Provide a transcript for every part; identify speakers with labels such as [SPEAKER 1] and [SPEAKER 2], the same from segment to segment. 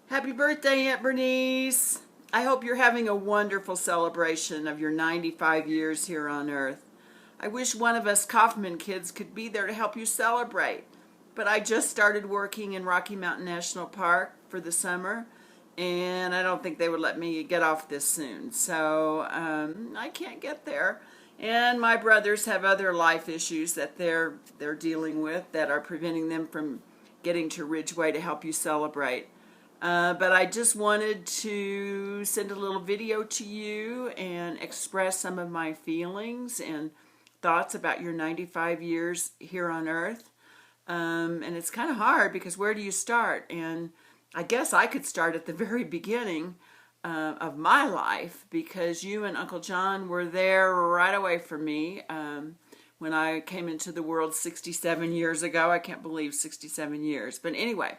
[SPEAKER 1] Happy birthday, Aunt Bernice. I hope you're having a wonderful celebration of your 95 years here on Earth. I wish one of us Kaufman kids could be there to help you celebrate. But I just started working in Rocky Mountain National Park for the summer, and I don't think they would let me get off this soon. So I can't get there. And my brothers have other life issues that they're dealing with that are preventing them from getting to Ridgeway to help you celebrate. But I just wanted to send a little video to you and express some of my feelings and thoughts about your 95 years here on Earth. And it's kind of hard because where do you start? And I guess I could start at the very beginning of my life because you and Uncle John were there right away from me when I came into the world 67 years ago. I can't believe 67 years. But anyway,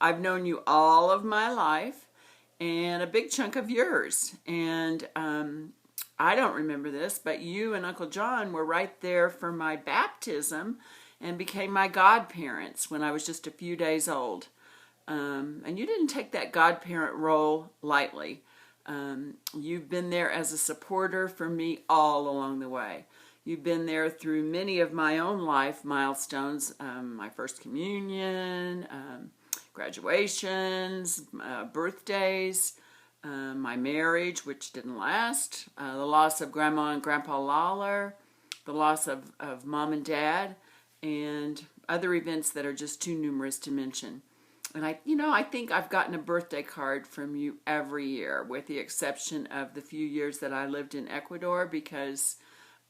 [SPEAKER 1] I've known you all of my life and a big chunk of yours. And I don't remember this, but you and Uncle John were right there for my baptism and became my godparents when I was just a few days old. And you didn't take that godparent role lightly. You've been there as a supporter for me all along the way. You've been there through many of my own life milestones, my first communion, graduations, birthdays, my marriage, which didn't last, the loss of Grandma and Grandpa Lawler, the loss of Mom and Dad, and other events that are just too numerous to mention. And I think I've gotten a birthday card from you every year, with the exception of the few years that I lived in Ecuador, because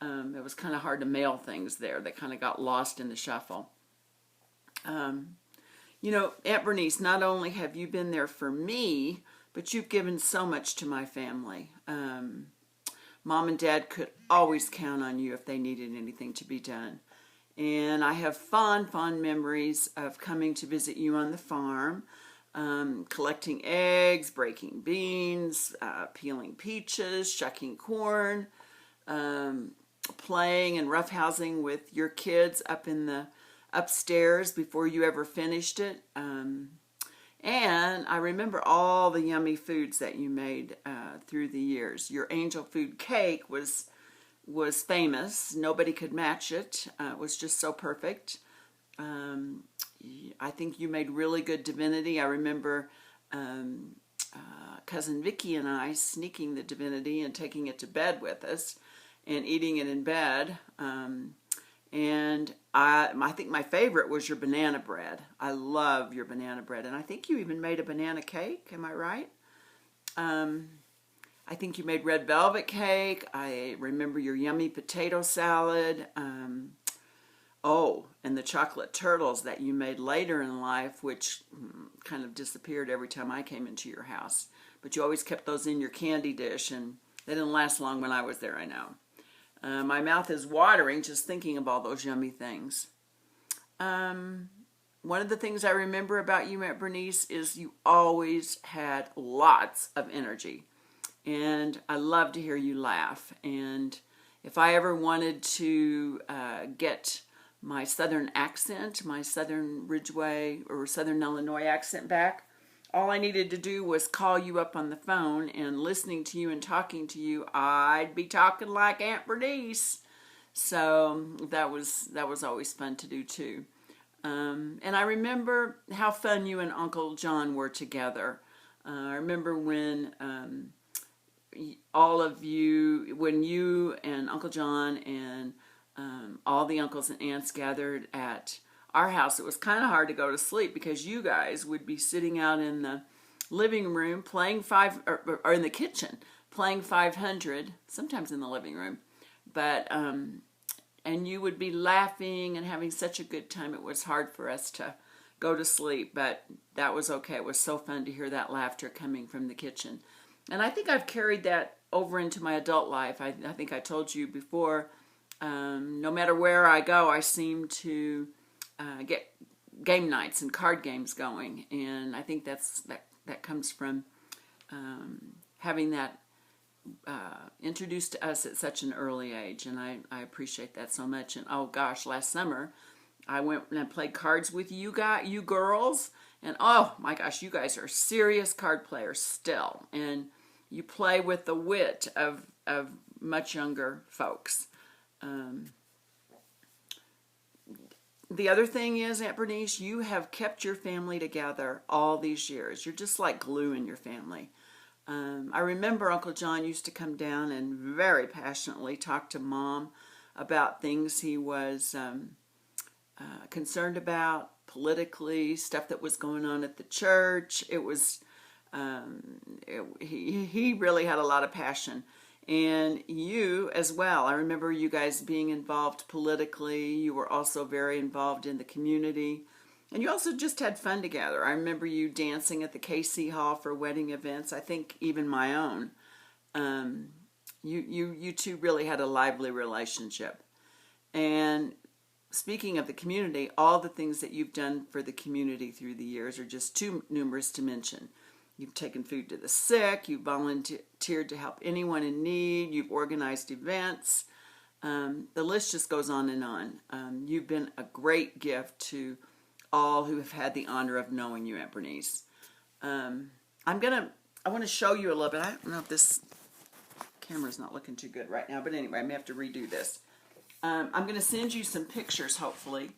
[SPEAKER 1] it was kind of hard to mail things there. They kind of got lost in the shuffle. Aunt Bernice, not only have you been there for me, but you've given so much to my family. Mom and Dad could always count on you if they needed anything to be done. And I have fond memories of coming to visit you on the farm, collecting eggs, breaking beans, peeling peaches, shucking corn, playing and roughhousing with your kids up in the upstairs before you ever finished it. And I remember all the yummy foods that you made through the years. Your angel food cake was famous. Nobody could match it. It was just so perfect. I think you made really good divinity. I remember cousin Vicky and I sneaking the divinity and taking it to bed with us and eating it in bed. And I think my favorite was your banana bread. I love your banana bread. And I think you even made a banana cake. Am I right? I think you made red velvet cake. I remember your yummy potato salad. And the chocolate turtles that you made later in life, which kind of disappeared every time I came into your house. But you always kept those in your candy dish, and they didn't last long when I was there, I know. My mouth is watering just thinking of all those yummy things. One of the things I remember about you, Aunt Bernice, is you always had lots of energy. And I love to hear you laugh. And if I ever wanted to get my southern accent, my southern Ridgeway or southern Illinois accent back, all I needed to do was call you up on the phone, and listening to you and talking to you, I'd be talking like Aunt Bernice. So that was always fun to do too. And I remember how fun you and Uncle John were together. I remember when when you and Uncle John and all the uncles and aunts gathered at our house, it was kind of hard to go to sleep because you guys would be sitting out in the living room playing or in the kitchen playing 500, sometimes in the living room, but and you would be laughing and having such a good time. It was hard for us to go to sleep, but that was okay. It was so fun to hear that laughter coming from the kitchen. And I think I've carried that over into my adult life. I think I told you before, no matter where I go, I seem to get game nights and card games going. And I think that comes from having that introduced to us at such an early age. And I appreciate that so much. And oh gosh, last summer I went and I played cards with you girls, And oh my gosh, you guys are serious card players still. And you play with the wit of much younger folks. The other thing is, Aunt Bernice, you have kept your family together all these years. You're just like glue in your family. I remember Uncle John used to come down and very passionately talk to Mom about things he was concerned about politically, stuff that was going on at the church. It was, he really had a lot of passion. And you as well. I remember you guys being involved politically. You were also very involved in the community. And you also just had fun together. I remember you dancing at the KC Hall for wedding events. I think even my own. You two really had a lively relationship. And speaking of the community, all the things that you've done for the community through the years are just too numerous to mention. You've taken food to the sick. You've volunteered to help anyone in need. You've organized events. The list just goes on and on. You've been a great gift to all who have had the honor of knowing you, Aunt Bernice. I want to show you a little bit. I don't know if this camera's not looking too good right now, but anyway, I may have to redo this. I'm going to send you some pictures, hopefully,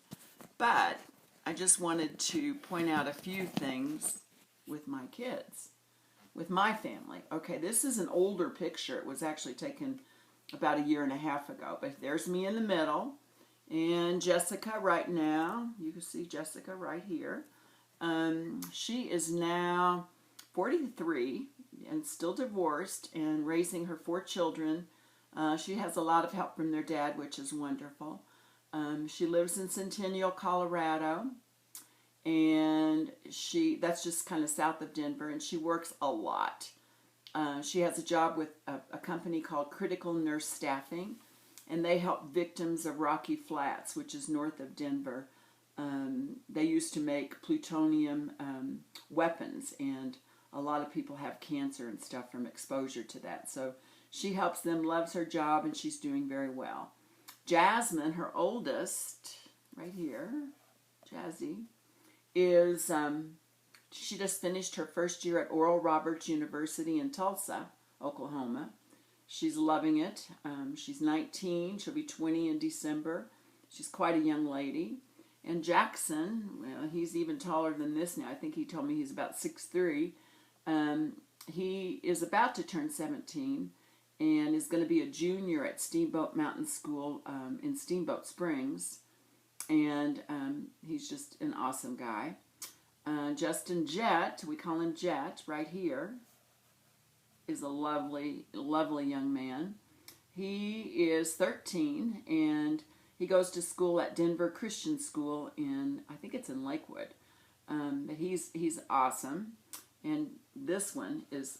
[SPEAKER 1] but I just wanted to point out a few things with my kids, with my family. Okay, this is an older picture. It was actually taken about a year and a half ago, but there's me in the middle, and Jessica right now. You can see Jessica right here. She is now 43 and still divorced and raising her 4 children. She has a lot of help from their dad, which is wonderful. She lives in Centennial, Colorado. And that's just kind of south of Denver, and she works a lot. She has a job with a company called Critical Nurse Staffing, and they help victims of Rocky Flats, which is north of Denver. They used to make plutonium weapons, and a lot of people have cancer and stuff from exposure to that. So she helps them, loves her job, and she's doing very well. Jasmine, her oldest, right here, Jazzy, is she just finished her first year at Oral Roberts University in Tulsa, Oklahoma. She's loving it. She's 19. She'll be 20 in December. She's quite a young lady. And Jackson, well, he's even taller than this now. I think he told me he's about 6'3". He is about to turn 17 and is going to be a junior at Steamboat Mountain School in Steamboat Springs. And he's just an awesome guy. Justin Jett, we call him Jet right here, is a lovely, lovely young man. He is 13 and he goes to school at Denver Christian School I think it's in Lakewood. But he's awesome. And this one is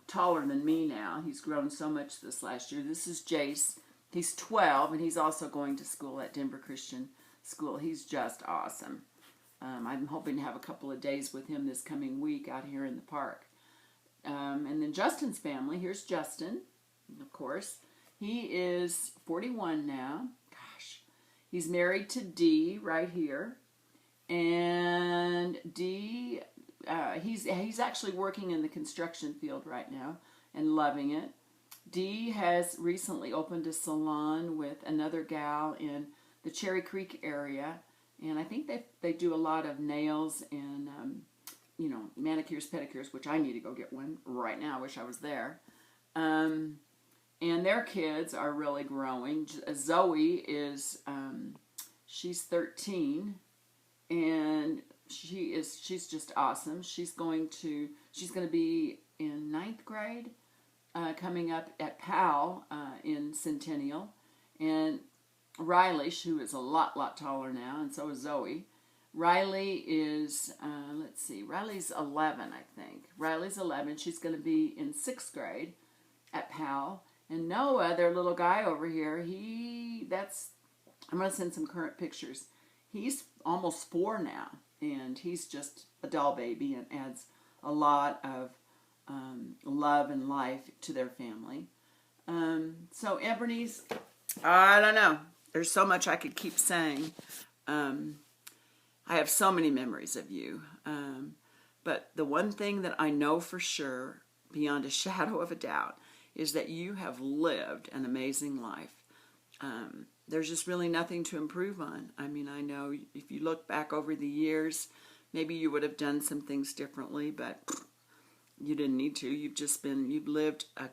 [SPEAKER 1] taller than me now. He's grown so much this last year. This is Jace. He's 12 and he's also going to school at Denver Christian School. He's just awesome. I'm hoping to have a couple of days with him this coming week out here in the park. And then Justin's family, here's Justin, of course. He is 41 now. Gosh. He's married to Dee right here. And Dee, he's actually working in the construction field right now and loving it. Dee has recently opened a salon with another gal in the Cherry Creek area, and I think they do a lot of nails and manicures, pedicures, which I need to go get one right now. I wish I was there. And their kids are really growing. Zoe is she's 13, and she's just awesome. She's going to be in 9th grade, coming up at PAL in Centennial, and Riley, who is a lot taller now, and so is Zoe. Riley is, Riley's 11, I think. Riley's 11. She's going to be in 6th grade at PAL. And Noah, their little guy over here, I'm going to send some current pictures. He's almost 4 now, and he's just a doll baby and adds a lot of love and life to their family. So, Aunt Bernice, I don't know. There's so much I could keep saying. I have so many memories of you. But the one thing that I know for sure, beyond a shadow of a doubt, is that you have lived an amazing life. There's just really nothing to improve on. I mean, I know if you look back over the years, maybe you would have done some things differently, but you didn't need to. You've lived a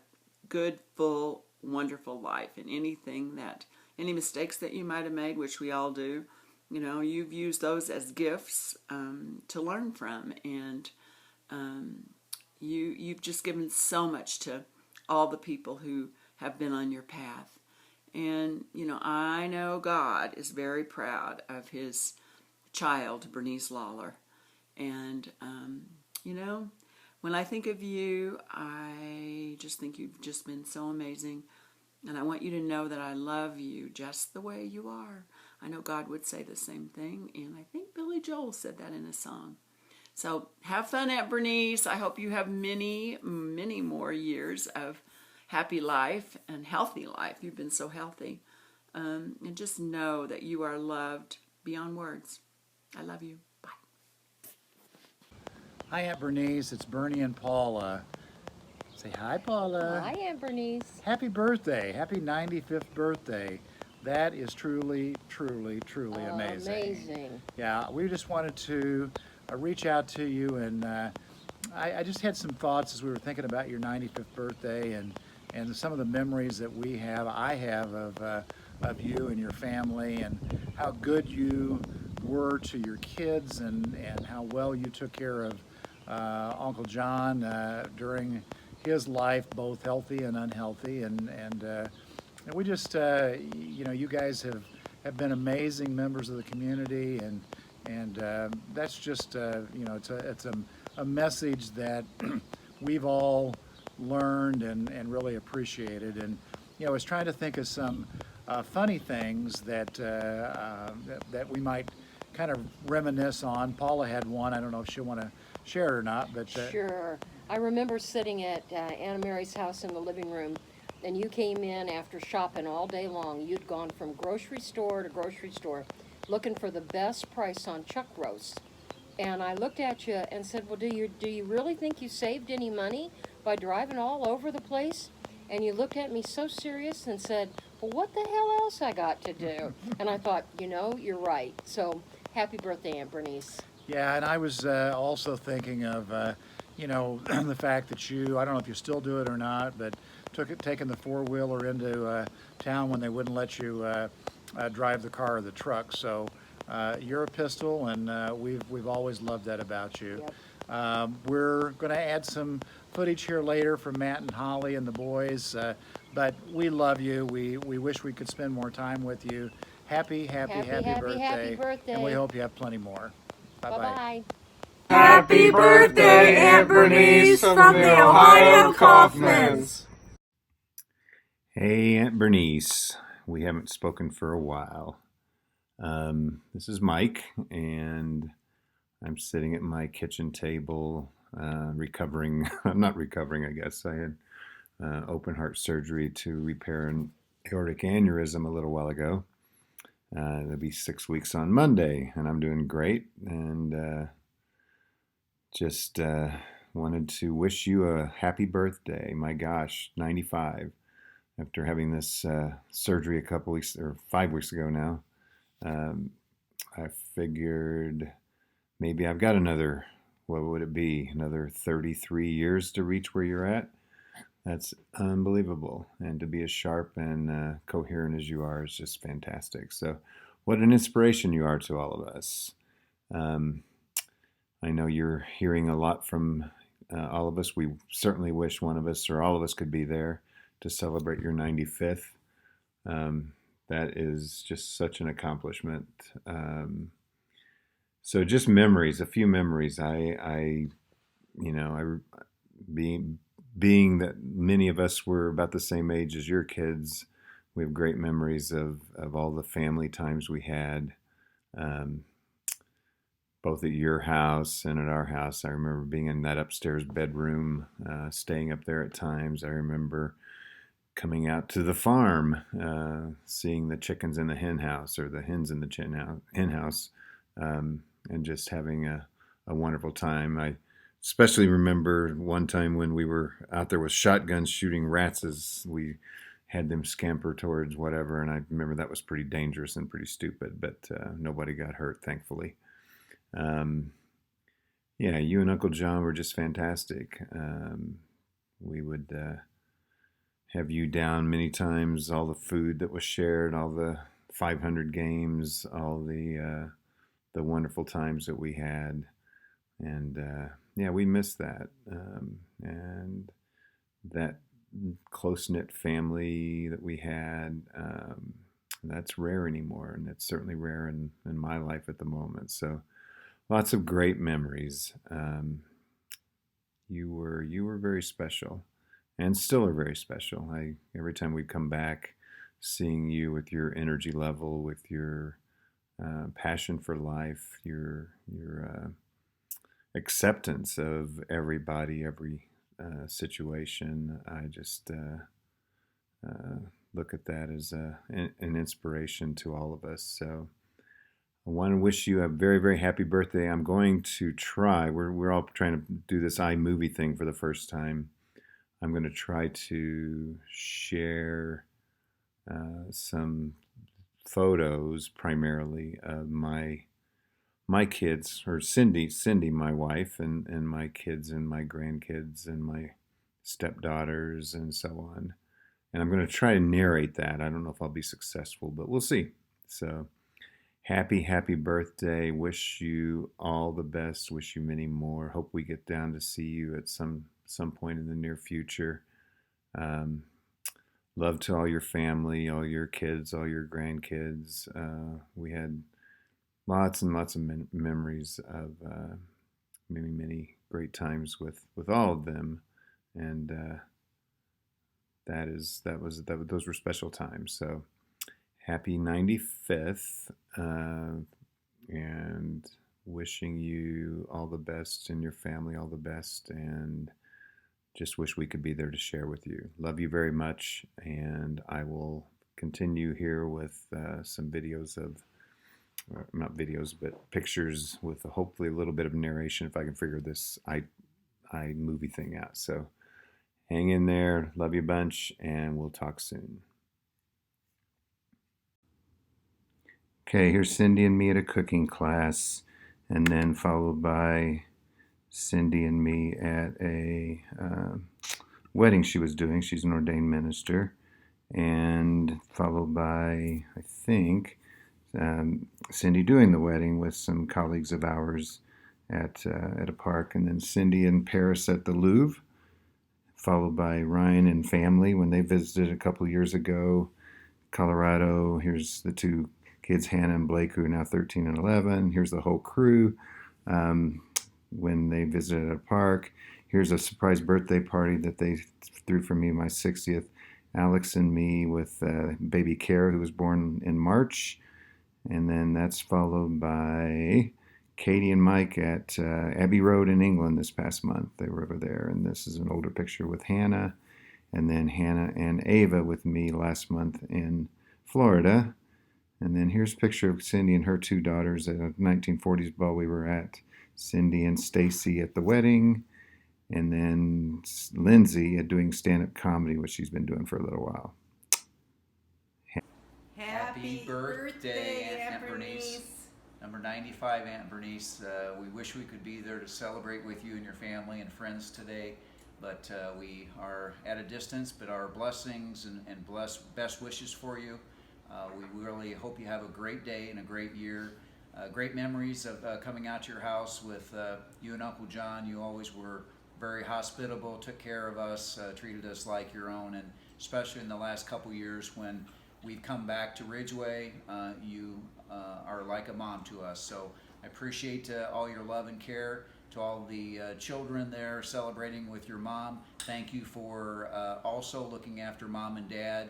[SPEAKER 1] good, full, wonderful life. And any mistakes that you might have made, which we all do, you've used those as gifts to learn from. And you've just given so much to all the people who have been on your path. And, I know God is very proud of his child, Bernice Lawler. And, when I think of you, I just think you've just been so amazing. And I want you to know that I love you just the way you are. I know God would say the same thing. And I think Billy Joel said that in a song. So have fun, Aunt Bernice. I hope you have many, many more years of happy life and healthy life. You've been so healthy. And just know that you are loved beyond words. I love you. Bye.
[SPEAKER 2] Hi, Aunt Bernice. It's Bernie and Paula. Say hi, Paula.
[SPEAKER 3] Hi, Aunt Bernice.
[SPEAKER 2] Happy birthday. Happy 95th birthday. That is truly, truly, truly amazing.
[SPEAKER 3] Amazing.
[SPEAKER 2] Yeah, we just wanted to reach out to you, and I just had some thoughts as we were thinking about your 95th birthday and some of the memories that I have of you and your family, and how good you were to your kids, and how well you took care of Uncle John during his life, both healthy and unhealthy, and we just you guys have been amazing members of the community, and that's just it's a message that we've all learned and really appreciated. And I was trying to think of some funny things that we might kind of reminisce on. Paula had one. I don't know if she'll want to share it or not, but
[SPEAKER 3] Sure. I remember sitting at Anna Mary's house in the living room, and you came in after shopping all day long. You'd gone from grocery store to grocery store looking for the best price on chuck roast. And I looked at you and said, well, do you really think you saved any money by driving all over the place? And you looked at me so serious and said, well, what the hell else I got to do? And I thought, you're right. So happy birthday, Aunt Bernice.
[SPEAKER 2] Yeah, and I was also thinking of, the fact that I don't know if you still do it or not, but taking the four-wheeler into town when they wouldn't let you drive the car or the truck. So you're a pistol, and we've always loved that about you.
[SPEAKER 3] Yep.
[SPEAKER 2] We're going to add some footage here later from Matt and Holly and the boys, but we love you. We wish we could spend more time with you. Happy birthday. And we hope you have plenty more. Bye-bye.
[SPEAKER 3] Bye-bye.
[SPEAKER 4] Happy birthday, Aunt Bernice from the Ohio Kaufmans.
[SPEAKER 5] Hey, Aunt Bernice. We haven't spoken for a while. This is Mike, and I'm sitting at my kitchen table, recovering. I'm not recovering, I guess. I had open heart surgery to repair an aortic aneurysm a little while ago. It'll be 6 weeks on Monday, and I'm doing great, and just wanted to wish you a happy birthday. My gosh, 95. After having this surgery a couple weeks, or 5 weeks ago now, I figured maybe I've got another, what would it be, another 33 years to reach where you're at. That's unbelievable. And to be as sharp and coherent as you are is just fantastic. So what an inspiration you are to all of us. I know you're hearing a lot from all of us. We certainly wish one of us or all of us could be there to celebrate your 95th. That is just such an accomplishment. So just memories, a few memories. Being that many of us were about the same age as your kids, we have great memories of all the family times we had, both at your house and at our house. I remember being in that upstairs bedroom, staying up there at times. I remember coming out to the farm, seeing the chickens in the hen house or the hens in the hen house, and just having a wonderful time. I especially remember one time when we were out there with shotguns shooting rats as we had them scamper towards whatever, and I remember that was pretty dangerous and pretty stupid, but nobody got hurt, thankfully. Um, yeah, you and Uncle John were just fantastic. We would have you down many times, all the food that was shared, all the 500 games, all the wonderful times that we had. And yeah, we miss that. And that close-knit family that we had, that's rare anymore. And it's certainly rare in my life at the moment. So lots of great memories. You were very special, and still are very special. Every time we come back, seeing you with your energy level, with your passion for life, your acceptance of everybody, every situation. I just look at that as an inspiration to all of us. So I want to wish you a very, very happy birthday. I'm going to try. We're all trying to do this iMovie thing for the first time. I'm going to try to share some photos, primarily of my kids, or Cindy, my wife, and my kids and my grandkids and my stepdaughters and so on. And I'm going to try to narrate that. I don't know if I'll be successful, but we'll see. So happy birthday. Wish you all the best. Wish you many more. Hope we get down to see you at some point in the near future. Love to all your family, all your kids, all your grandkids. We had lots and lots of memories of many great times with all of them, and those were special times. So happy 95th, and wishing you all the best and your family all the best, and just wish we could be there to share with you. Love you very much, and I will continue here with some videos of, not videos, but pictures with hopefully a little bit of narration if I can figure this iMovie thing out. So hang in there. Love you a bunch, and we'll talk soon. Okay, here's Cindy and me at a cooking class, and then followed by Cindy and me at a wedding she was doing. She's an ordained minister. And followed by, I think, Cindy doing the wedding with some colleagues of ours at a park. And then Cindy in Paris at the Louvre, followed by Ryan and family when they visited a couple years ago, Colorado. Here's the two kids, Hannah and Blake, who are now 13 and 11. Here's the whole crew when they visited a park. Here's a surprise birthday party that they threw for me, my 60th. Alex and me with baby Kara, who was born in March. And then that's followed by Katie and Mike at Abbey Road in England this past month. They were over there. And this is an older picture with Hannah. And then Hannah and Ava with me last month in Florida. And then here's a picture of Cindy and her two daughters at a 1940s ball we were at. Cindy and Stacy at the wedding. And then Lindsay at doing stand-up comedy, which she's been doing for a little while.
[SPEAKER 6] Happy birthday, Aunt Bernice. Number 95, Aunt Bernice. We wish we could be there to celebrate with you and your family and friends today, but we are at a distance, but our blessings and best wishes for you. We really hope you have a great day and a great year. Great memories of coming out to your house with you and Uncle John. You always were very hospitable, took care of us, treated us like your own, and especially in the last couple years when we've come back to Ridgeway, you are like a mom to us. So I appreciate all your love and care. To all the children there celebrating with your mom, thank you for also looking after mom and dad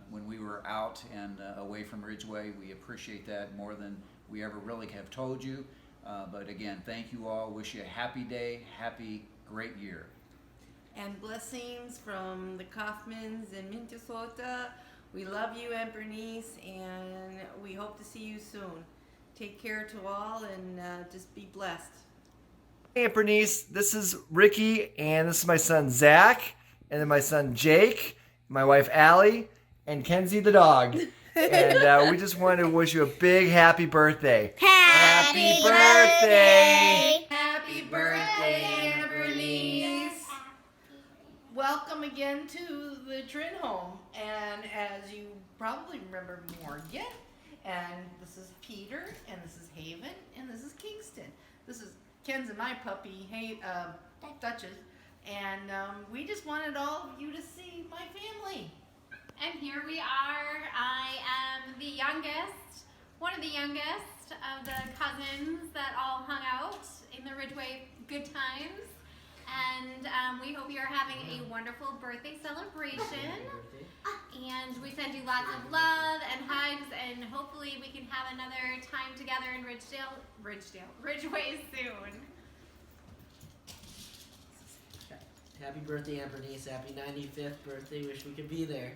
[SPEAKER 6] when we were out and away from Ridgeway. We appreciate that more than we ever really have told you. But again, thank you all. Wish you a happy day, happy, great year.
[SPEAKER 7] And blessings from the Kaufmans in Minnesota. We love you, Aunt Bernice, and we hope to see you soon. take care to all and just be blessed.
[SPEAKER 8] Hey, Aunt Bernice, this is Ricky, and this is my son Zach, and then my son Jake, my wife Allie, and Kenzie the dog. And we just wanted to wish you a big happy birthday.
[SPEAKER 7] Happy
[SPEAKER 8] birthday!
[SPEAKER 7] Happy birthday, Aunt Bernice! Welcome again to the Trin home. And as you probably remember, Morgan, and this is Peter, and this is Haven, and this is Kingston. This is Ken's and my puppy, Duchess. And we just wanted all of you to see my family.
[SPEAKER 9] And here we are. I am the youngest, one of the youngest of the cousins that all hung out in the Ridgeway Good Times. And we hope you are having a wonderful birthday celebration. And we send you lots of love and hugs, and hopefully we can have another time together in Ridgeway soon.
[SPEAKER 10] Happy birthday, Aunt Bernice. Happy 95th birthday. Wish we could be there.